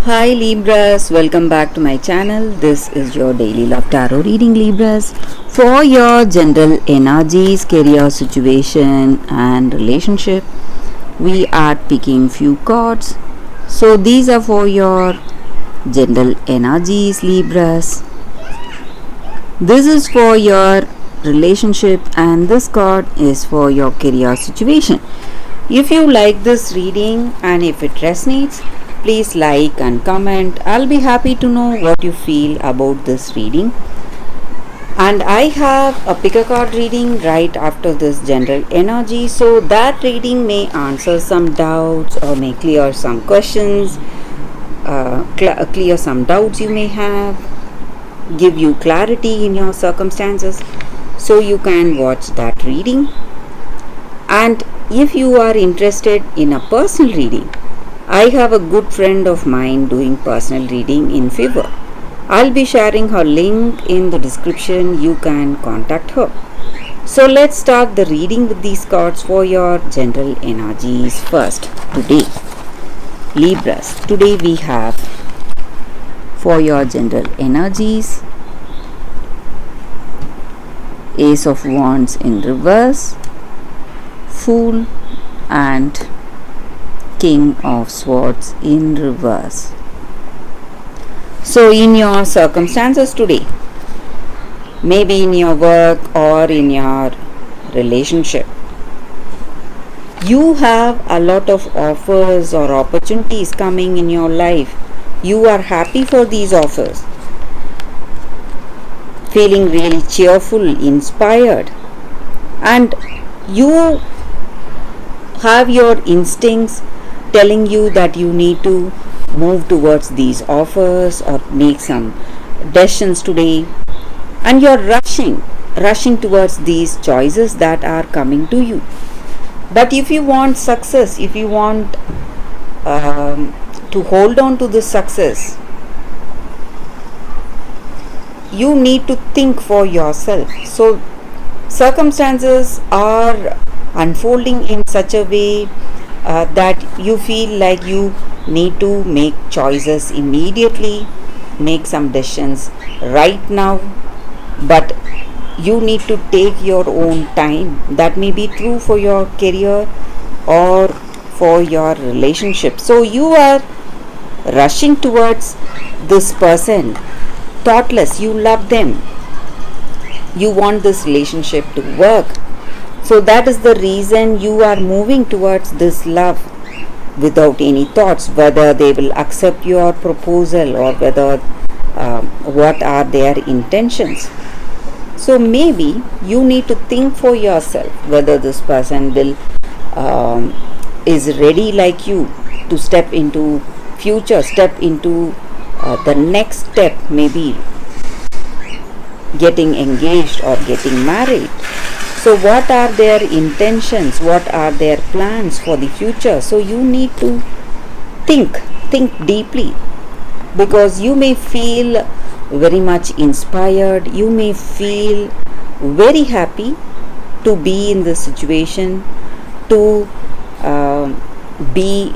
Hi Libras, welcome back to my channel. This is your daily love tarot reading, Libras, for your general energies, career situation and relationship. We are picking few cards. So these are for your general energies, Libras. This is for your relationship and this card is for your career situation. If you like this reading and if it resonates, please like and comment. I'll be happy to know what you feel about this reading. And I have a pick a card reading right after this general energy, so that reading may answer some doubts or may clear some questions, clear some doubts you may have, give you clarity in your circumstances, so you can watch that reading. And if you are interested in a personal reading, I have a good friend of mine doing personal reading in Fiverr. I'll be sharing her link in the description. You can contact her. So let's start the reading with these cards for your general energies first today. Libras, today we have for your general energies Ace of Wands in reverse, Fool and King of Swords in reverse. So in your circumstances today, maybe in your work or in your relationship, you have a lot of offers or opportunities coming in your life. You are happy for these offers, feeling really cheerful, inspired, and you have your instincts telling you that you need to move towards these offers or make some decisions today, and you're rushing towards these choices that are coming to you. But if you want success, if you want to hold on to this success, you need to think for yourself. So circumstances are unfolding in such a way that you feel like you need to make choices immediately, make some decisions right now, but you need to take your own time. That may be true for your career or for your relationship. So you are rushing towards this person, thoughtless, you love them, you want this relationship to work. So that is the reason you are moving towards this love without any thoughts whether they will accept your proposal or whether what are their intentions. So maybe you need to think for yourself whether this person will is ready like you to step into future, step into the next step, maybe getting engaged or getting married. So what are their intentions? What are their plans for the future? So you need to think deeply, because you may feel very much inspired. You may feel very happy to be in this situation, to be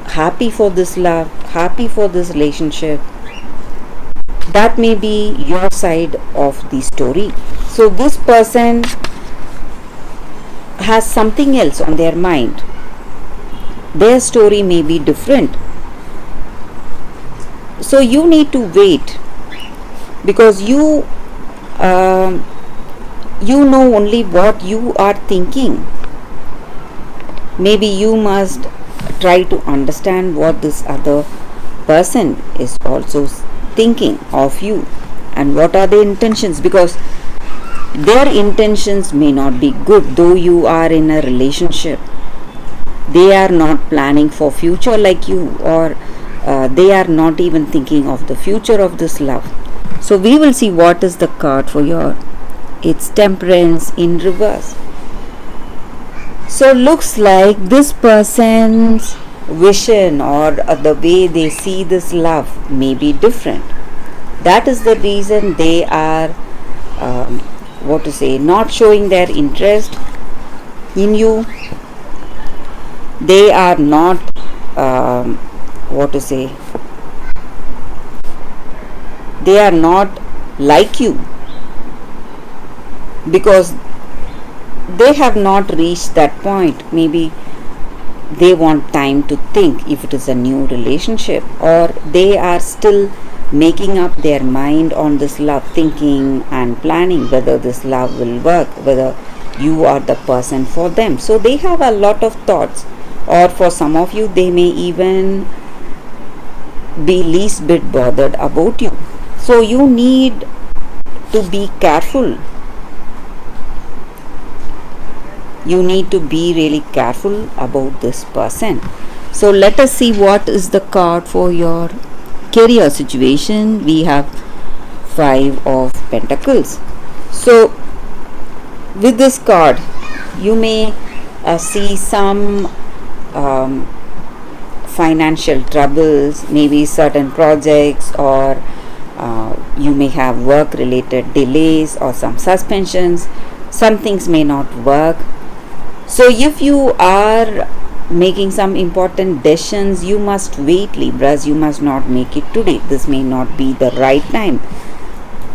happy for this love, happy for this relationship. That may be your side of the story. So this person has something else on their mind. Their story may be different. So you need to wait, because you know only what you are thinking. Maybe you must try to understand what this other person is also thinking of you and what are their intentions, because their intentions may not be good. Though you are in a relationship, they are not planning for future like you, or they are not even thinking of the future of this love. So we will see what is the card for your it's Temperance in reverse. So looks like this person's vision or the way they see this love may be different. That is the reason they are not showing their interest in you. They are not They are not like you because they have not reached that point. Maybe they want time to think if it is a new relationship, or they are still making up their mind on this love, thinking and planning whether this love will work, whether you are the person for them. So they have a lot of thoughts, or for some of you they may even be least bit bothered about you. So you need to be careful. You need to be really careful about this person. So let us see what is the card for your career situation. We have 5 of Pentacles. So with this card, you may see some financial troubles, maybe certain projects, or you may have work related delays or some suspensions. Some things may not work. So if you are making some important decisions, you must wait, Libras. You must not make it today. This may not be the right time.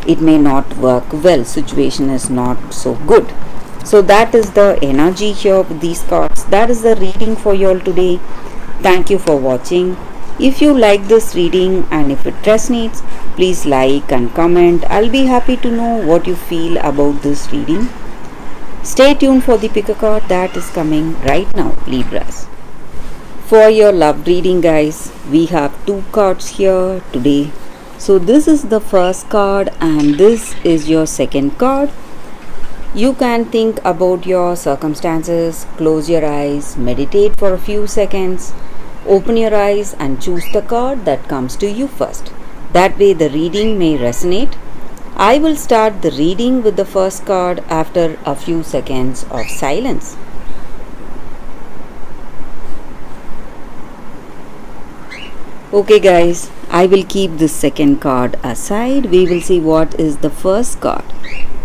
It may not work well. Situation is not so good. So that is the energy here with these cards. That is the reading for you all today. Thank you for watching. If you like this reading and if it resonates, please like and comment. I'll be happy to know what you feel about this reading. Stay tuned for the pick a card that is coming right now, Libras. For your love reading, guys, we have 2 cards here today. So this is the first card and this is your second card. You can think about your circumstances, close your eyes, meditate for a few seconds, open your eyes and choose the card that comes to you first. That way the reading may resonate. I will start the reading with the first card after a few seconds of silence. Okay guys, I will keep this second card aside. We will see what is the first card.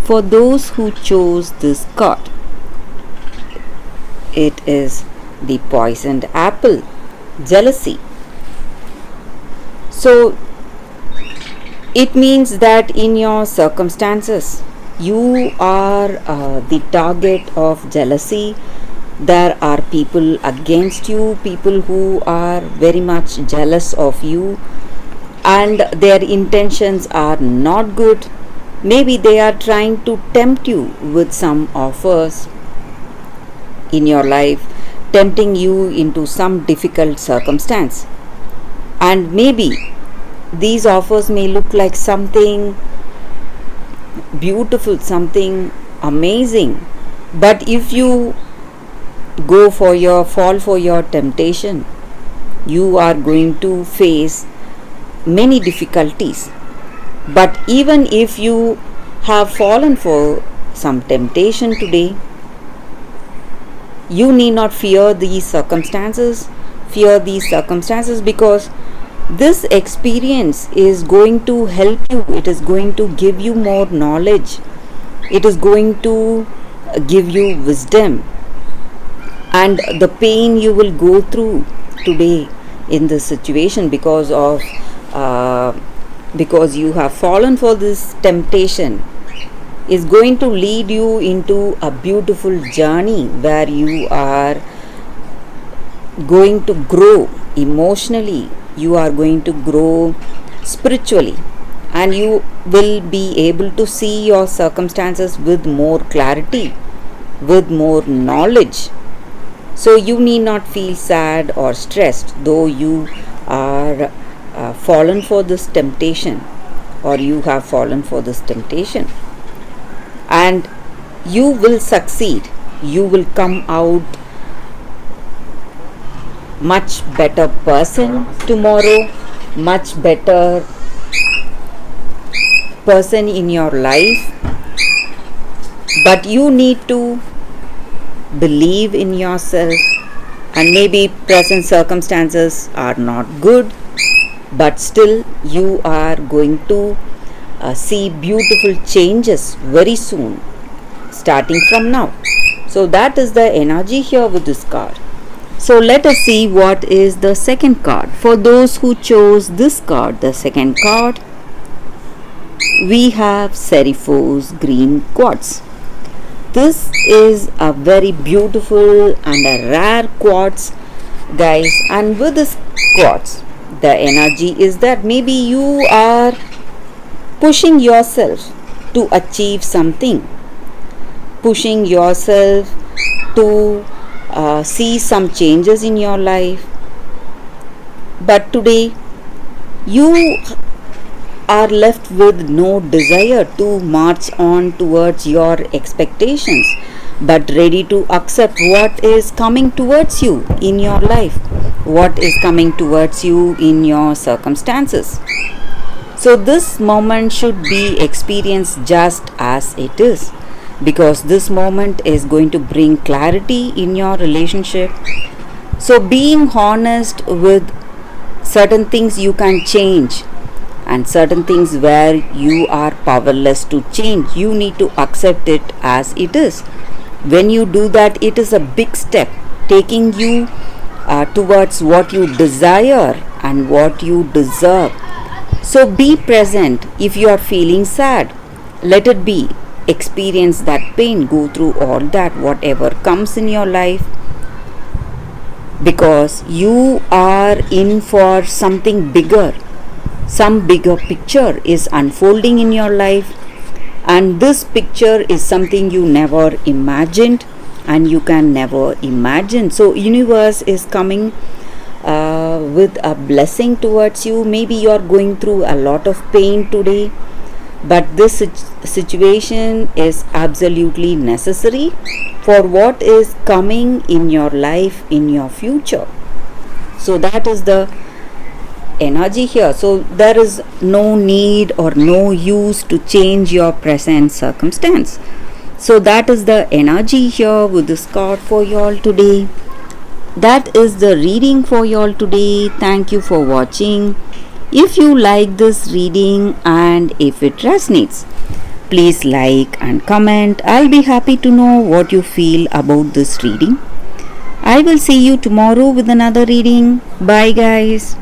For those who chose this card, it is the poisoned apple, jealousy. So it means that in your circumstances, you are the target of jealousy. There are people against you, people who are very much jealous of you, and their intentions are not good. Maybe they are trying to tempt you with some offers in your life, tempting you into some difficult circumstance. And maybe these offers may look like something beautiful, something amazing. But if you fall for your temptation, you are going to face many difficulties. But even if you have fallen for some temptation today, you need not fear these circumstances. Because this experience is going to help you. It is going to give you more knowledge. It is going to give you wisdom. And the pain you will go through today in this situation because you have fallen for this temptation is going to lead you into a beautiful journey where you are going to grow emotionally, you are going to grow spiritually, and you will be able to see your circumstances with more clarity, with more knowledge. So you need not feel sad or stressed though you are fallen for this temptation, or you have fallen for this temptation. And you will succeed. You will come out much better person tomorrow, much better person in your life. But you need to believe in yourself. And maybe present circumstances are not good, but still you are going to see beautiful changes very soon, starting from now. So that is the energy here with this card. So let us see what is the second card. For those who chose this card, the second card, we have Serifos green quartz. This is a very beautiful and a rare quartz, guys. And with this quartz, the energy is that maybe you are pushing yourself to achieve something, pushing yourself to see some changes in your life. But today, you are left with no desire to march on towards your expectations, but ready to accept what is coming towards you in your life, what is coming towards you in your circumstances. So, this moment should be experienced just as it is, because this moment is going to bring clarity in your relationship. So, being honest with certain things you can change, and certain things where you are powerless to change, you need to accept it as it is. When you do that, it is a big step taking you towards what you desire and what you deserve. So be present. If you are feeling sad, let it be. Experience that pain, go through all that, whatever comes in your life, because you are in for something bigger. Some bigger picture is unfolding in your life, and this picture is something you never imagined and you can never imagine. So universe is coming with a blessing towards you. Maybe you are going through a lot of pain today, but this situation is absolutely necessary for what is coming in your life in your future. So that is the energy here. So there is no need or no use to change your present circumstance. So that is the energy here with this card for y'all today. That is the reading for y'all today. Thank you for watching. If you like this reading and if it resonates, please like and comment. I'll be happy to know what you feel about this reading. I will see you tomorrow with another reading. Bye guys.